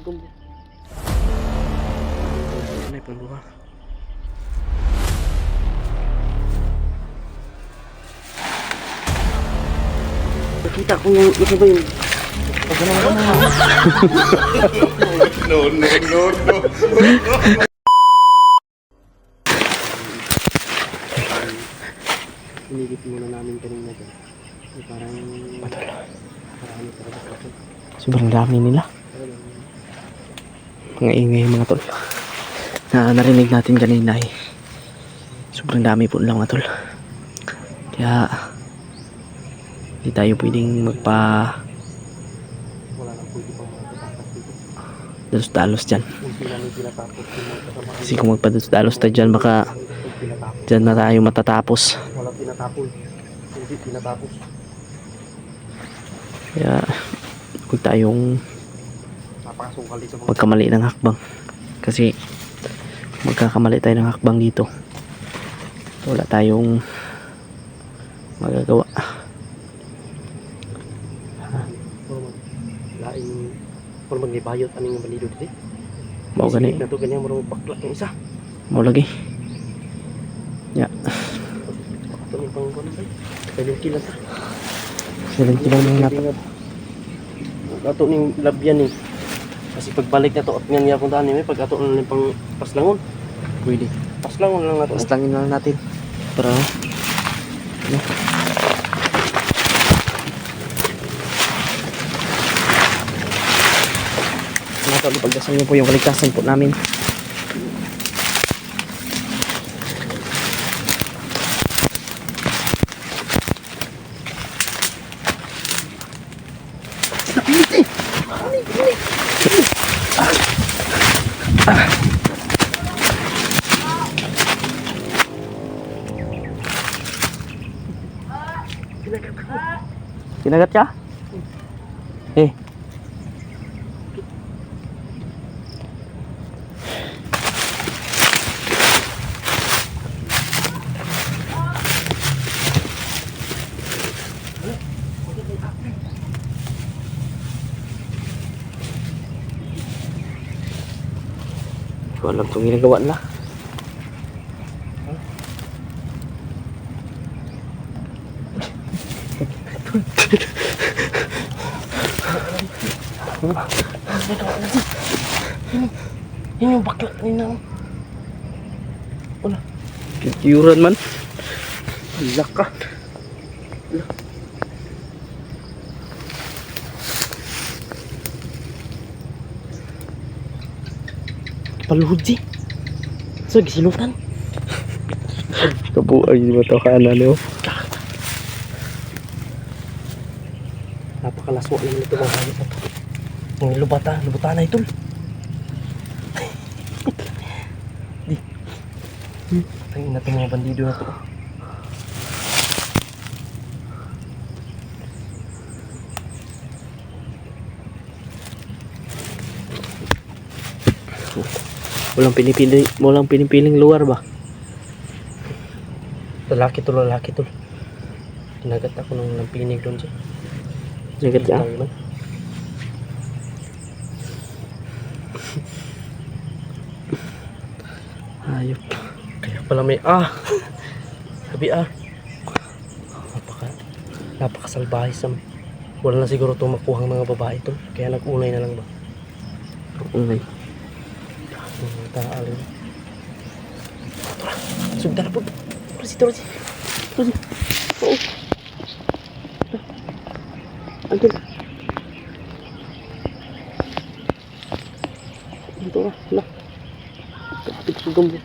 sugong. Ano yung pangluha? Nakita ko yung ito ba yun? No, no, no, no. Inigit muna namin kanina dyan. Parang marami talaga ito. Sobrang dami nila. Mga ingay mga tol. Na narinig natin kanina eh. Sobrang dami po nila mga tol. Kaya hindi tayo pwedeng magpa wala nang pwede pang magpatakas dito. Dalos-dalos dyan. Kasi kung magpadalos-dalos tayo dyan baka dyan na tayo matatapos. Wala tinatapon. Hindi tinatapos. Kaya huwag tayong magkamali ng hakbang. Kasi magkakamali tayo ng hakbang dito. Wala tayong magagawa. Lain kalau magnibayot aning bandido dito. Mao gani. Nato ganyan mo bakla yung isa. Mao lagi. Ya. Ito ni pang kono ba? Pwede kila ta. Pwede kila nang nato. Ato ning labyan ni. Kasi pagbalik na to at nga niya puntahan ni pag ato na pang paslangon. Pwede. Paslangon lang nato. Paslangin lang natin. Para nato pagdasal niyo po yung kaligtasan po namin. Kinagat ka? Eh. Ko alam itong ginagawa nila. Ini yung bakla nina. Wala. Kiyuran man. Ilak ka. Paluhod si. So, gisinutan. Kabuay mo ito kanan niyo. Napakalaswa naman ito mga hayop. Ang lubata na ito. Di. Tangin na ito mga bandido na ito. Walang pinipiling luar ba? Lalaki to. Tinagat ako ng pinig doon siya. Tinagat siya? Hayop. Kaya pala may sabi napakasalbahe sa wala na siguro itong makuhang mga babae ito. Kaya nag-unay na lang ba? Unay. Taalin. Sugda na po. Rosie. Oo. Andun. Dito ka. Wala. Kapit sugam mo.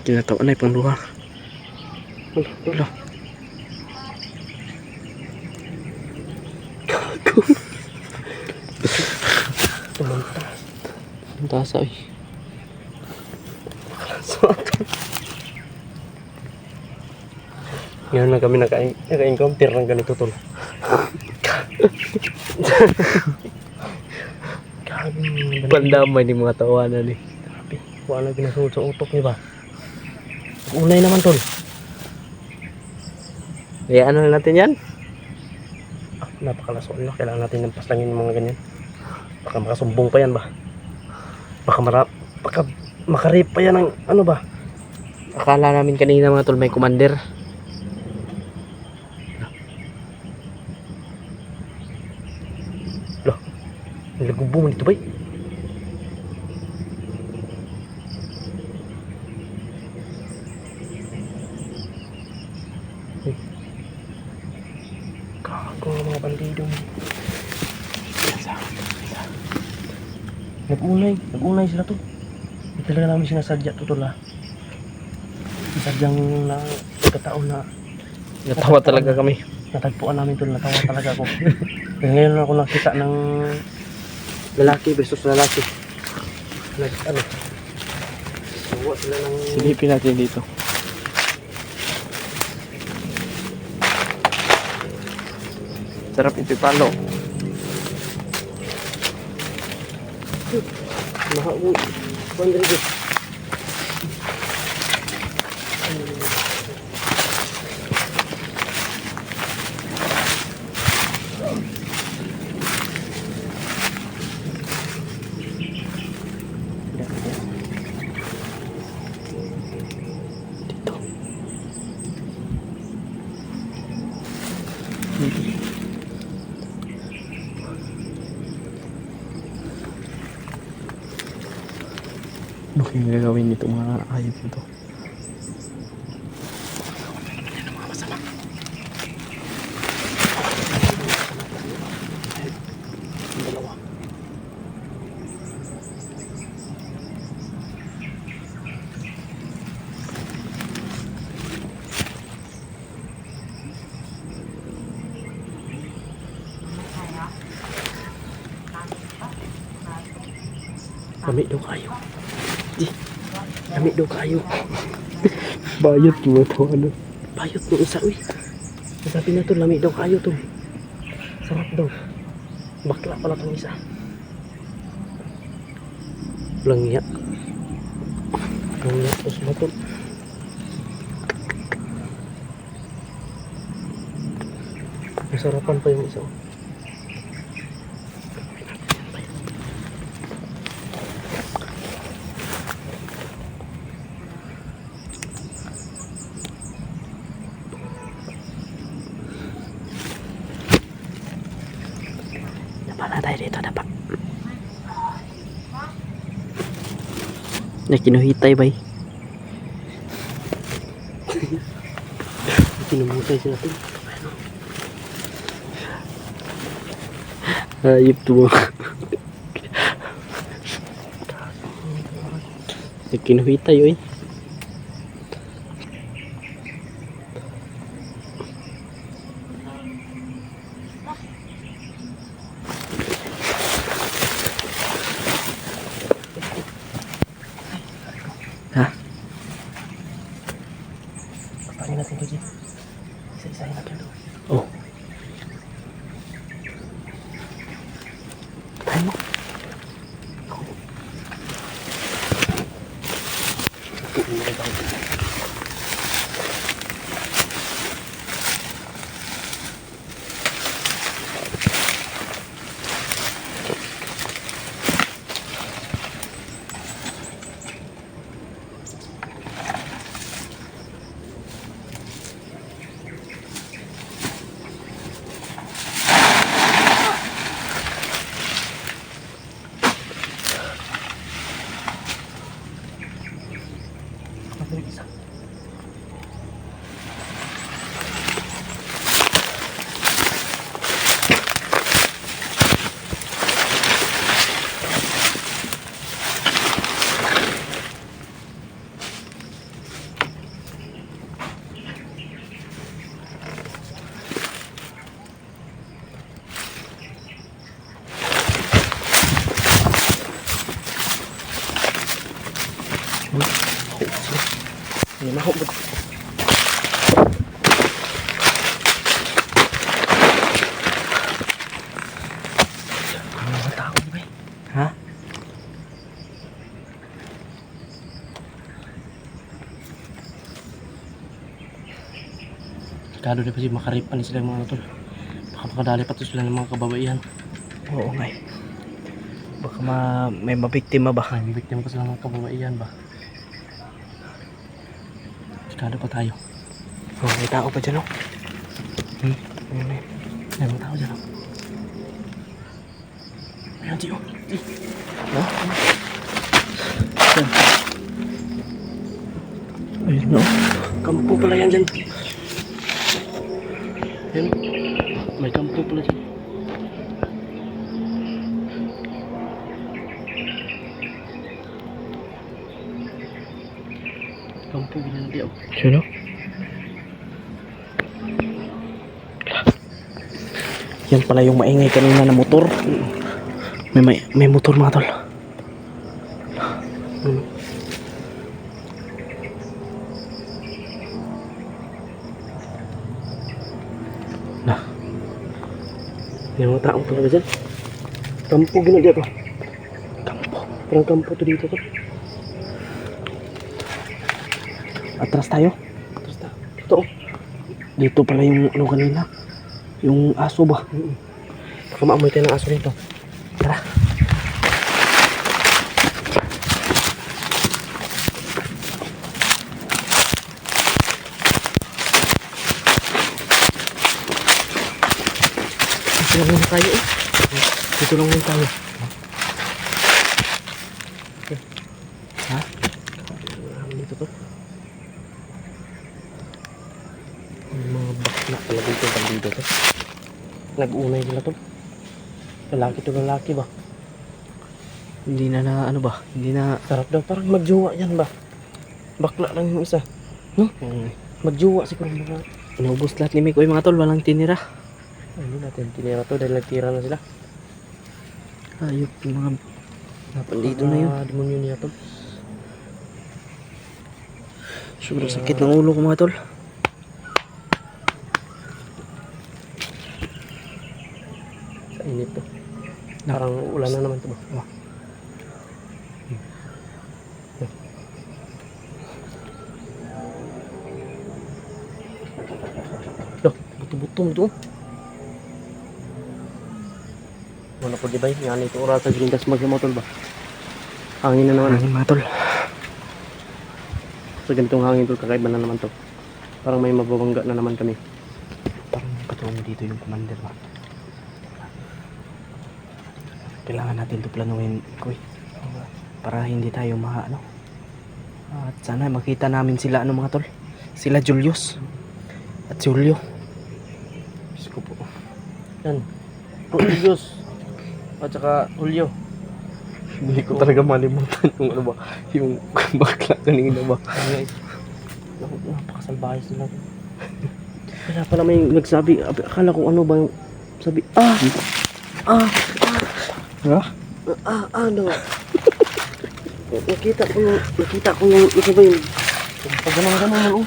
Tinatawa na yung pangluha. Wala. Gago. Tumantas ay. Ngayon na kami naka-encounter ng ganito tol. Pandamay ni mga tawanan eh. Grabe. Wala ginasulot sa utok niya ba? Unay naman tol. Kaya ano natin yan? Napakalasol na. Kailangan natin ng paslangin ng mga ganyan. Baka makasumbong pa yan ba? Baka makarip pa yan ng ano ba? Akala namin kanina mga tol may commander. Loh, nilagubbo mo dito ba? Kago mga bandido. Nag-unay sila to. Hindi talaga namin sinasadya to tol ha. Sadyang na pagkataon na Natawa talaga kami. natagpuan namin tol, natawa talaga ako. Kaya ngayon ako nakita ng lalaki versus lalaki. Ano? Suwa sila ng... Silipin natin dito. Sarap ipipalo. Mahal. Bandrige. Dito. Ano kaya gagawin nito mga hayop nito? Lami daw kayo. Di. Lami daw kayo. Bayot mo to ano? Bayot mo isa uy. Sabi na to, lami daw kayo to. Sarap daw. Bakla pala tong isa. Langya. Langya to sa to. Masarapan pa yung isa. Dapat na tayo dito, dapat. Nakinuhitay bay. Kinumutay sila to. Hayop to. Nakinuhitay oy. Ha? Patayin natin to, Jim. Isa-isahin natin to. Oh. Patayin mo. Isa. Ini mah hubud. Ano tao ba? Ha? Kado na pa si makaripan sila mga tol. Baka makadali pa to sila ng mga kababaihan. Oo nga. Baka may mabiktima ba? May biktima pa sila mga kababaihan ba? Sikado pa tayo. Oh, may tao pa dyan, oh. May mga tao dyan, oh. Ayan, G, oh. G. Oh. Ayun, no. Kampo pala yan dyan. Ayun. May kampo pala dyan. Kampo pala na diyaw. Sino? Yan pala yung maingay kanina na motor. May motor mga tol. Nah. May mga taong talaga dyan. Kampo gina dito. Kampo. Parang kampo to dito to. Atras tayo. Atras tayo. Ito oh. Dito pala yung ano kanina. Yung aso ba? Baka maamoy tayo ng aso dito. Tara. Dito lang muna tayo eh. Dito lang muna tayo. Okay. Ha? Dito to. Mga bakla pala dito. Dito to. Nag-unay nila to. Lalaki to lalaki ba? Hindi na ano ba? Hindi na sarap daw. Parang magjowa yan ba? Bakla lang yung isa. No? Magjowa siguro mga. Inaubos lahat ni Mikoy mga tol. Walang tinira. Ano natin tinira to dahil nagtira na sila. Ayop yung mga napandito na yun. Demonyo niya tol. Siguro sakit ng ulo ko mga tol. Init to. Parang ulan na naman to ba? Oh. Loh, buto-buto to. Wala po di ba? Yan ito oras sa grindas magmamotol ba? Hangin na naman. Hangin mga tol. Sa ganitong hangin tol, kakaiba na naman to. Parang may mababangga na naman kami. Parang patungo dito yung commander ba? Kailangan natin ito planuhin, Koy. Para hindi tayo ano. At sana makita namin sila mga tol. Sila Julius at Julio. Diyos ko po. Yan. Julius at saka Julio. Hindi ko talaga malimutan yung ano ba, yung bakla kanina ba. Napakasalbahe sila. Kaya pala may nagsabi, akala ko ano ba yung sabi, ano? Nakita ko yung isa ba yung pag ganun oh.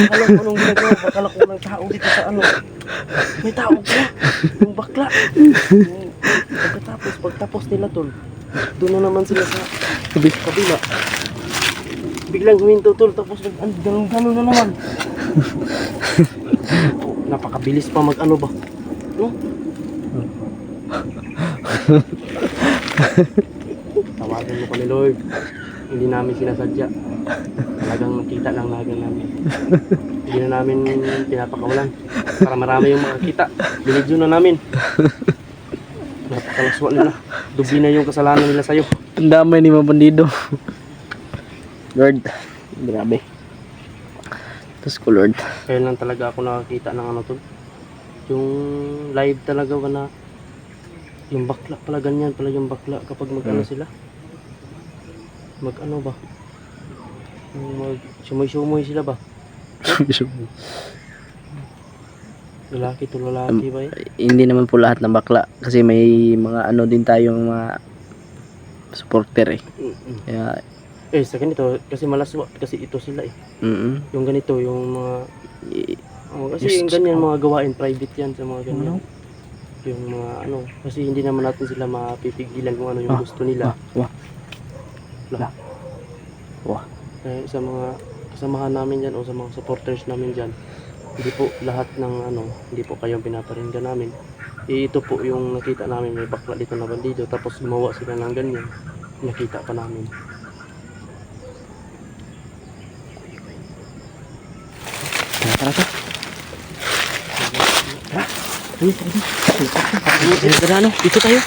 Akala ko anong ginagawa, akala ko ng tao dito sa ano. May tao pala, yung bakla. Pagtapos nila tol, doon na naman sila sa kabila. Biglang huminto tol, tapos ganun na naman. Napakabilis pa mag-ano ba? No? Tawagan mo kami Lord. Hindi namin sinasadya. Talagang nakita lang namin. Hindi na namin pinapakawalan. Para marami yung makakita. Binidyo na namin. Napakalaswa nila. Dubli na yung kasalanan nila sa'yo. Ang damay ni Mabandido. Lord, grabe. Tapos ko Lord. Kaya lang talaga ako nakakita ng ano to. Yung live talaga ba na yung bakla pala ganyan pala yung bakla kapag mag-ano sila. Mag-ano ba? Sumoy-sumoy sila ba? Lalaki to lalaki ba eh? Hindi naman po lahat ng bakla. Kasi may mga ano din tayong mga supporter eh. Kaya Sa ganito, kasi malaswa, kasi ito sila eh. Yung ganito, yung mga kasi yung ganyan mga gawain, private yan sa mga ganyan. Yung mga ano, kasi hindi naman natin sila mapipigilan kung ano yung gusto nila. Sa mga kasamahan namin dyan o sa mga supporters namin dyan, hindi po lahat ng ano, hindi po kayo pinaparinggan namin. Ito po yung nakita namin, may bakla dito na bandido, tapos gumawa sila ng ganyan. Nakita pa namin. Tara, tara. Tara, ano, dito tayo.